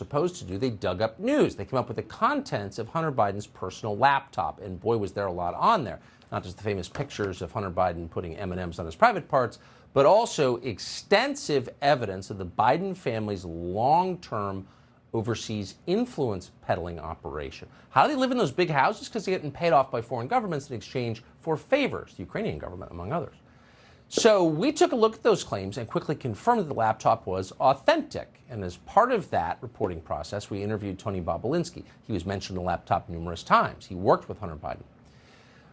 supposed to do, they dug up news. They came up with the contents of Hunter Biden's personal laptop, and boy, was there a lot on there. Not just the famous pictures of Hunter Biden putting M&Ms on his private parts, but also extensive evidence of the Biden family's long-term overseas influence peddling operation. How do they live in those big houses? Because they're getting paid off by foreign governments in exchange for favors, the Ukrainian government, among others. So we took a look at those claims and quickly confirmed that the laptop was authentic. And as part of that reporting process, we interviewed Tony Bobulinski. He was mentioned in the laptop numerous times. He worked with Hunter Biden.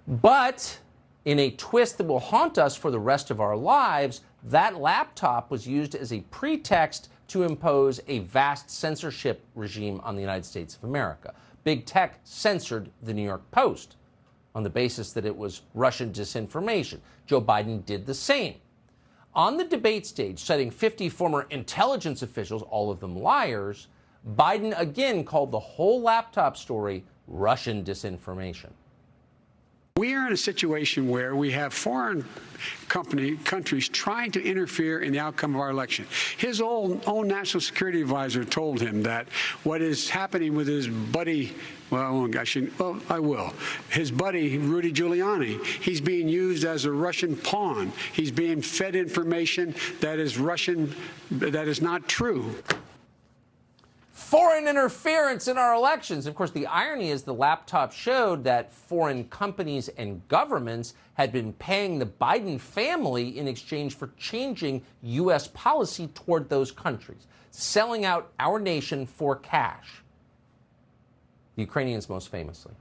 But in a twist that will haunt us for the rest of our lives, that laptop was used as a pretext to impose a vast censorship regime on the United States of America. Big tech censored the New York Post on the basis that it was Russian disinformation. Joe Biden did the same. On the debate stage, citing 50 former intelligence officials, all of them liars, Biden again called the whole laptop story Russian disinformation. We are in a situation where we have foreign countries trying to interfere in the outcome of our election. His own national security advisor told him that what is happening with his buddy, I will. His buddy, Rudy Giuliani, he's being used as a Russian pawn. He's being fed information that is Russian, that is not true. Foreign interference in our elections. Of course, the irony is the laptop showed that foreign companies and governments had been paying the Biden family in exchange for changing U.S. policy toward those countries, selling out our nation for cash. The Ukrainians most famously.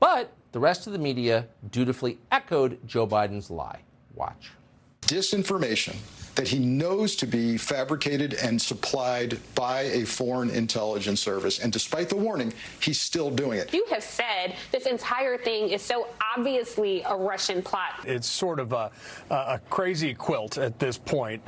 But the rest of the media dutifully echoed Joe Biden's lie. Watch. Disinformation that he knows to be fabricated and supplied by a foreign intelligence service. And despite the warning, he's still doing it. You have said this entire thing is so obviously a Russian plot. It's sort of a crazy quilt at this point,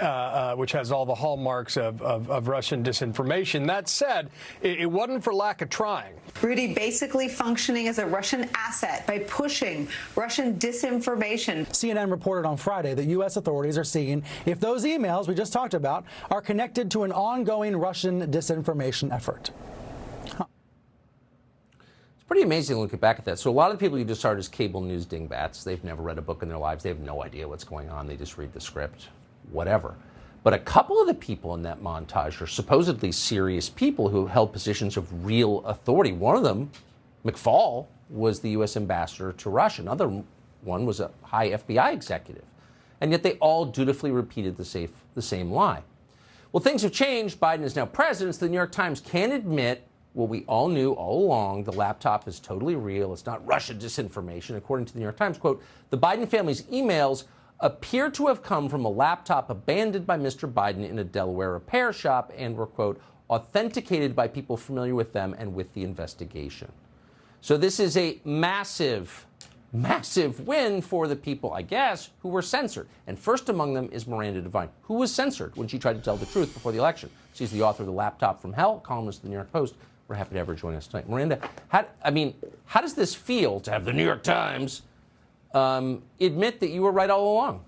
which has all the hallmarks of Russian disinformation. That said, it wasn't for lack of trying. Rudy basically functioning as a Russian asset by pushing Russian disinformation. CNN reported on Friday that U.S. authorities are seeing if those emails we just talked about are connected to an ongoing Russian disinformation effort. It's pretty amazing to look back at that. So a lot of the people you just started as cable news dingbats. They've never read a book in their lives. They have no idea what's going on. They just read the script, whatever. But a couple of the people in that montage are supposedly serious people who held positions of real authority. One of them, McFaul, was the U.S. ambassador to Russia. Another one was a high FBI executive. And yet they all dutifully repeated the same lie. Well, things have changed. Biden is now president, so the New York Times can admit what we all knew all along. The laptop is totally real. It's not Russian disinformation. According to the New York Times, quote, the Biden family's emails appear to have come from a laptop abandoned by Mr. Biden in a Delaware repair shop and were, quote, authenticated by people familiar with them and with the investigation. So this is a massive win for the people, I guess, who were censored. And first among them is Miranda Devine, who was censored when she tried to tell the truth before the election. She's the author of The Laptop from Hell, columnist of the New York Post. We're happy to have her join us tonight. Miranda, how does this feel to have the New York Times admit that you were right all along?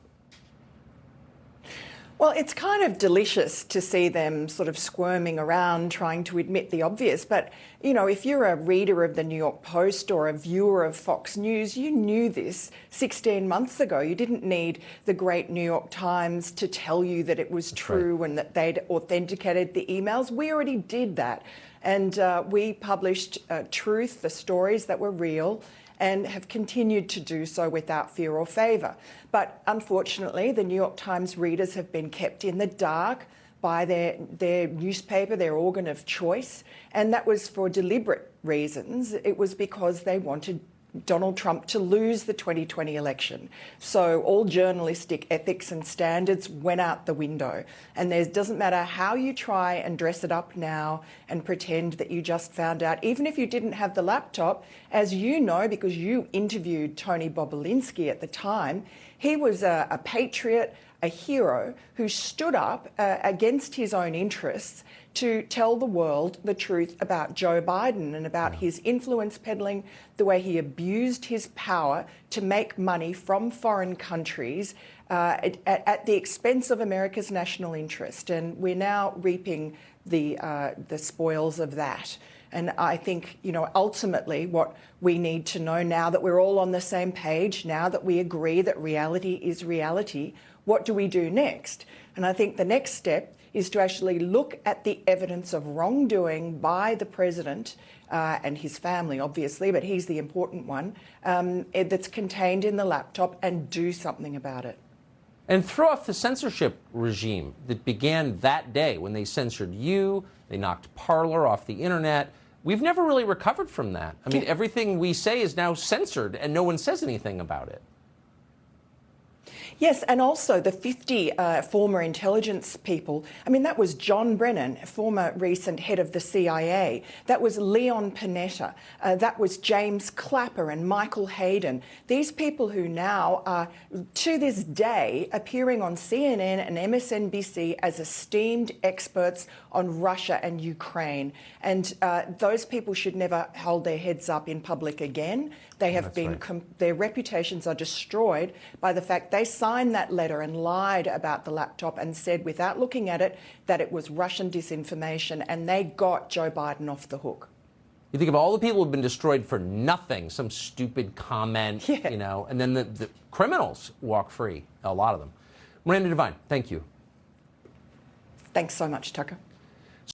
Well, it's kind of delicious to see them sort of squirming around trying to admit the obvious. But, you know, if you're a reader of the New York Post or a viewer of Fox News, you knew this 16 months ago. You didn't need the great New York Times to tell you that it was true, right, and that they'd authenticated the emails. We already did that. And we published truth, the stories that were real, and have continued to do so without fear or favour. But unfortunately, the New York Times readers have been kept in the dark by their newspaper, their organ of choice, and that was for deliberate reasons. It was because they wanted Donald Trump to lose the 2020 election. So all journalistic ethics and standards went out the window. And it doesn't matter how you try and dress it up now and pretend that you just found out, even if you didn't have the laptop, as you know, because you interviewed Tony Bobulinski at the time, he was a patriot, a hero who stood up against his own interests to tell the world the truth about Joe Biden and about his influence peddling, the way he abused his power to make money from foreign countries at the expense of America's national interest. And we're now reaping the spoils of that. And I think, ultimately what we need to know now that we're all on the same page, now that we agree that reality is reality, what do we do next? And I think the next step is to actually look at the evidence of wrongdoing by the president and his family, obviously, but he's the important one, that's contained in the laptop, and do something about it. And throw off the censorship regime that began that day when they censored you, they knocked Parler off the internet. We've never really recovered from that. I mean, everything we say is now censored and no one says anything about it. Yes, and also the 50 former intelligence people. I mean, that was John Brennan, former recent head of the CIA. That was Leon Panetta. That was James Clapper and Michael Hayden. These people who now are, to this day, appearing on CNN and MSNBC as esteemed experts on Russia and Ukraine. And those people should never hold their heads up in public again. They have their reputations are destroyed by the fact they signed that letter and lied about the laptop and said, without looking at it, that it was Russian disinformation, and they got Joe Biden off the hook. You think of all the people who've been destroyed for nothing, some stupid comment, and then the criminals walk free, a lot of them. Miranda Devine, thank you. Thanks so much, Tucker.